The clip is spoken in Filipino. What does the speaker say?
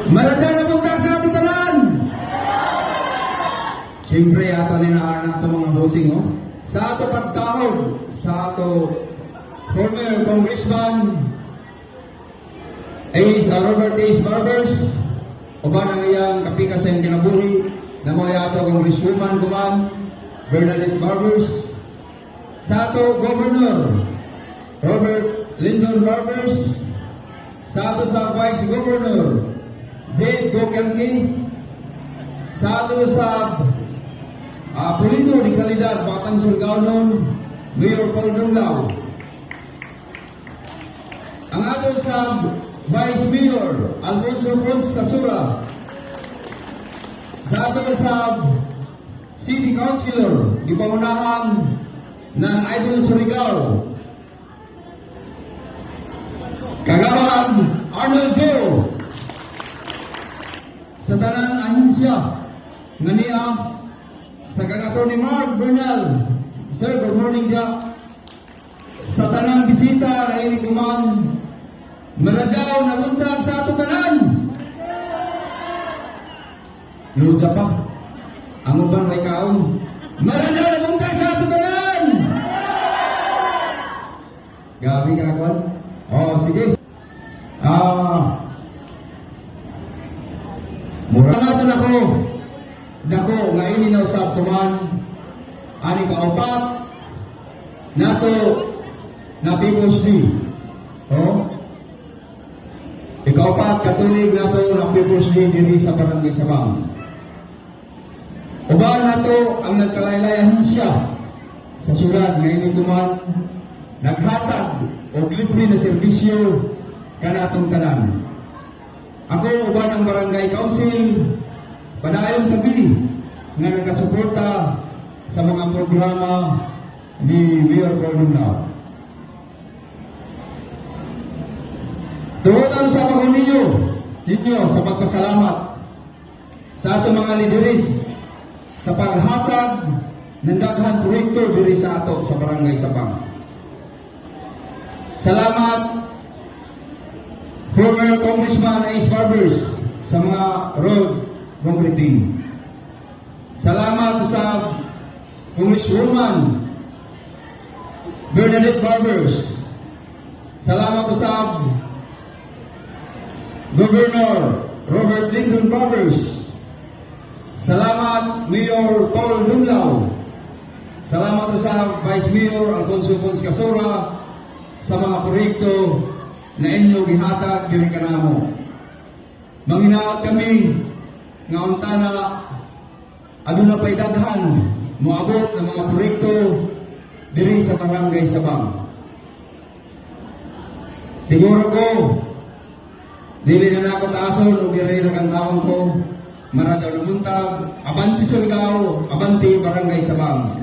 Maladya na buntag sa ating tanan. Siyempre, ato ninaan na ito mga bossing, oh. Sa ato pagtahod, sa ato former congressman, Robert Ace Barbers, o ba nang iyang kapikas sa kinabuhi, na mga ato congresswoman kuman, Bernadette Barbers, sa ato governor, Robert Lyndon Barbers, sa ato sa vice governor, Jade Gokanki, sa ato sa Pulino di Kalidad, Batang Surigao noon, Mayor Paul Dunglao. Ang ato sa Vice Mayor, Alfonso Pons Casura. Sa ato sa City Councilor, di pangunahan ng Idol Surigao, Kagawan Arnold Deo. Sa tanan ahinsya nga niya sa kagato ni Mark Bernal. Sir, good morning dia. Sa tanang bisita na ini kuman, maladyaw na buntag sa ato tanan. Luja pa. Ang uban may kaon. Maladyaw na buntag sa ato tanan. Gabi ka kawan? Oh, sige. Mura natin ako. Dako nga ini na usab kuman ani kaupat nato na People's Day. Oh. Ikaupat katuig nato na People's Day diri sa Barangay Sabang. Uban nato ang nagkalaylayan siya sa syudad nga ini kuman naghatag og libre na serbisyo kanatong tanan. Ako uban ang Barangay Council padayon kabili nga nagasuporta sa mga programa ni Mayor Paul Dunglao. Tuwod ang sa mga ninyo sa pagpasalamat sa atong mga lideres sa paghatag ng daghang proyekto diri sa ato sa Barangay Sabang. Salamat former Congressman Ace Barbers sa mga road concreting. Salamat sa Congresswoman Bernadette Barbers. Salamat sa Governor Robert Lyndon Barbers. Salamat Mayor Paul Dunglao. Salamat sa Vice Mayor Alfonso Pons Casura sa mga proyekto na inyo gihatag diri kanamo. Manginaot kami nga unta na aduna pay daghan moabot ng mga proyekto diri sa Barangay Sabang. Siguro ko dili na ako taason o dili na kantawon ko maradaw buntag, abanti Surigao, abanti Barangay Sabang.